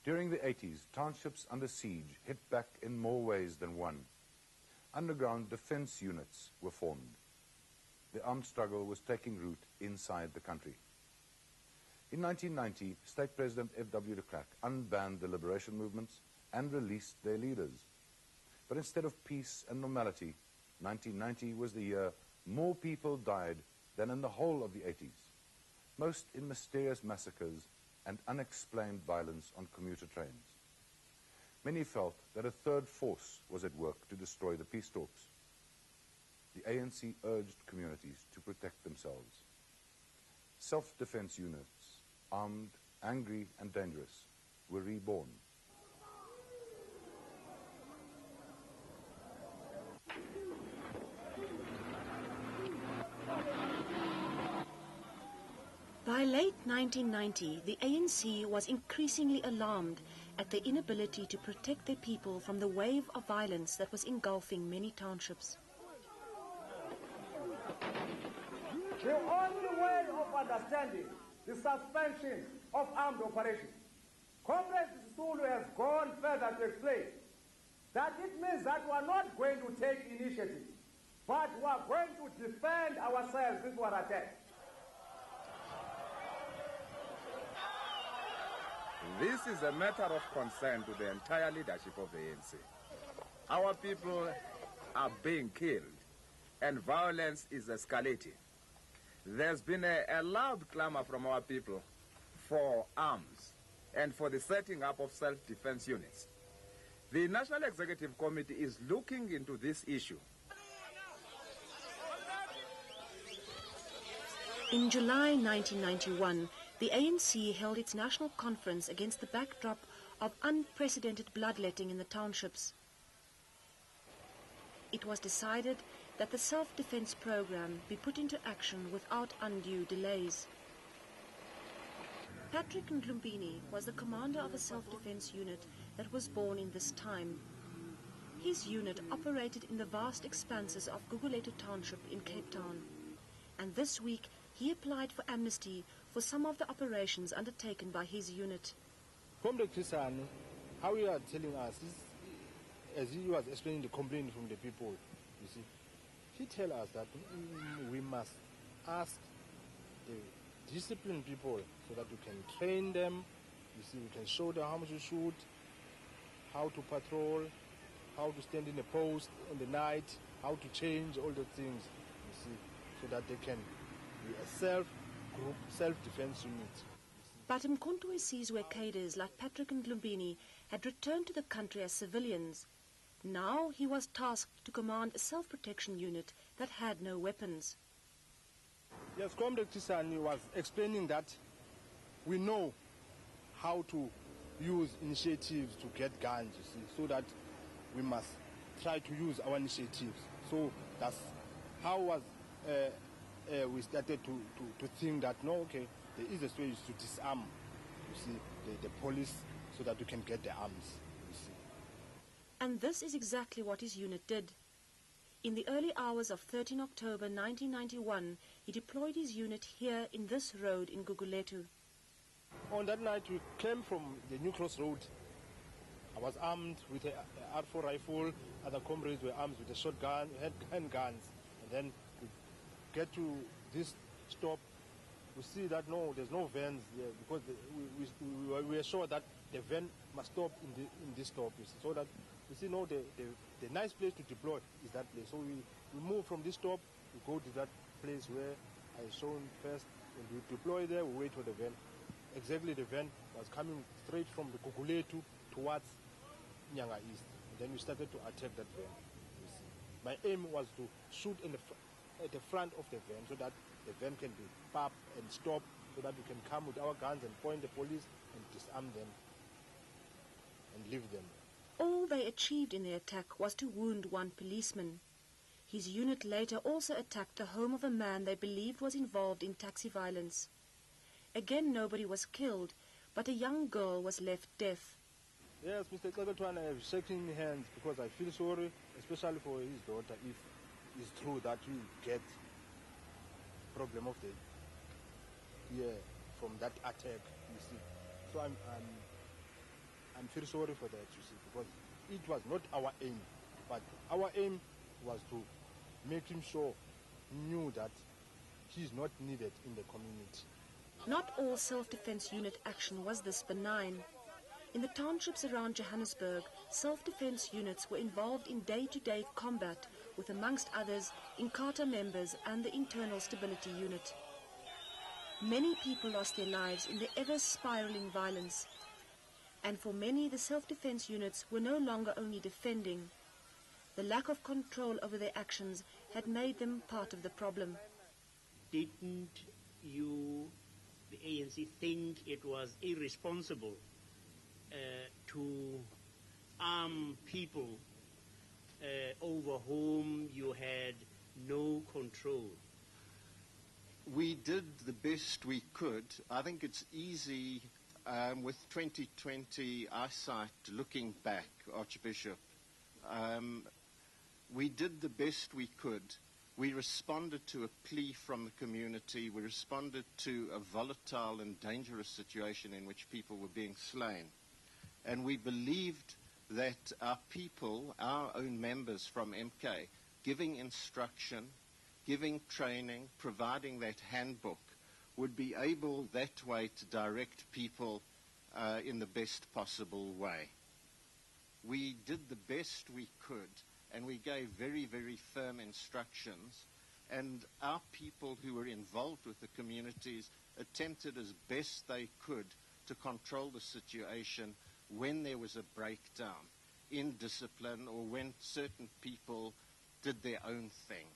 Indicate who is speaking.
Speaker 1: During the 80s, townships under siege hit back in more ways than one. Underground defense units were formed. The armed struggle was taking root inside the country. In 1990, State President F.W. de Klerk unbanned the liberation movements and released their leaders. But instead of peace and normality, 1990 was the year more people died than in the whole of the 80s, most in mysterious massacres and unexplained violence on commuter trains. Many felt that a third force was at work to destroy the peace talks. The ANC urged communities to protect themselves. Self-defense units, armed, angry and dangerous, were reborn.
Speaker 2: By late 1990, the ANC was increasingly alarmed at their inability to protect their people from the wave of violence that was engulfing many townships.
Speaker 3: The only way of understanding the suspension of armed operations, Comrade Zulu has gone further to explain that it means that we are not going to take initiative, but we are going to defend ourselves if we are attacked.
Speaker 4: This is a matter of concern to the entire leadership of the ANC. Our people are being killed and violence is escalating. There's been a loud clamor from our people for arms and for the setting up of self-defense units. The National Executive Committee is looking into this issue.
Speaker 2: In July 1991, the ANC held its national conference against the backdrop of unprecedented bloodletting in the townships. It was decided that the self-defense program be put into action without undue delays. Patrick Ndlumbini was the commander of a self-defense unit that was born in this time. His unit operated in the vast expanses of Gugulethu Township in Cape Town, and this week he applied for amnesty for some of the operations undertaken by his unit.
Speaker 5: Comrade Christian, how you are telling us, as he was explaining the complaint from the people, you see, he tell us that we must ask the disciplined people so that we can train them, you see, we can show them how much to shoot, how to patrol, how to stand in a post in the night, how to change all the things, you see, so that they can be a self-group, self-defense unit.
Speaker 2: But Mkhonto Sizwe cadres like Patrick Ndlumbini had returned to the country as civilians. Now he was tasked to command a self-protection unit that had no weapons.
Speaker 5: Yes, Comrade Tisani was explaining that we know how to use initiatives to get guns, you see, so that we must try to use our initiatives. So that's how was we started to think that, no, okay, the easiest way is to disarm, you see, the police so that we can get the arms, you see.
Speaker 2: And this is exactly what his unit did. In the early hours of 13 October 1991, he deployed his unit here in this road in Gugulethu.
Speaker 5: On that night, we came from the New Cross Road. I was armed with an R4 rifle. Other comrades were armed with a shotgun, handguns. And then we get to this stop. We see that no, there's no vans there because we were sure that the van must stop in this stop. So that we see no, the nice place to deploy is that place. So we move from this stop, we go to that place where I shown first. When we deploy there, we wait for the van. Exactly, the van was coming straight from the Gugulethu towards Nyanga East. And then we started to attack that van. My aim was to shoot at the front of the van so that the van can be popped and stopped so that we can come with our guns and point the police and disarm them and leave them.
Speaker 2: All they achieved in the attack was to wound one policeman. His unit later also attacked the home of a man they believed was involved in taxi violence. Again, nobody was killed, but a young girl was left deaf.
Speaker 5: Yes, Mr. Klerk, I have shaking hands because I feel sorry, especially for his daughter, if it's true that you get problem of the year from that attack, you see. So very sorry for that, you see, because it was not our aim. But our aim was to make him sure, knew that he's not needed in the community.
Speaker 2: Not all self-defense unit action was this benign. In the townships around Johannesburg, self-defense units were involved in day-to-day combat with, amongst others, Inkatha members and the Internal Stability Unit. Many people lost their lives in the ever-spiraling violence, and for many the self-defense units were no longer only defending. The lack of control over their actions had made them part of the problem.
Speaker 6: Didn't you, the ANC, think it was irresponsible to arm people over whom you had no control?
Speaker 7: We did the best we could. I think it's easy with 2020 eyesight looking back, Archbishop. We did the best we could. We responded to a plea from the community. We responded to a volatile and dangerous situation in which people were being slain. And we believed that our people, our own members from MK, giving instruction, giving training, providing that handbook, would be able that way to direct people in the best possible way. We did the best we could, and we gave very, very firm instructions, and our people who were involved with the communities attempted as best they could to control the situation when there was a breakdown in discipline or when certain people did their own thing.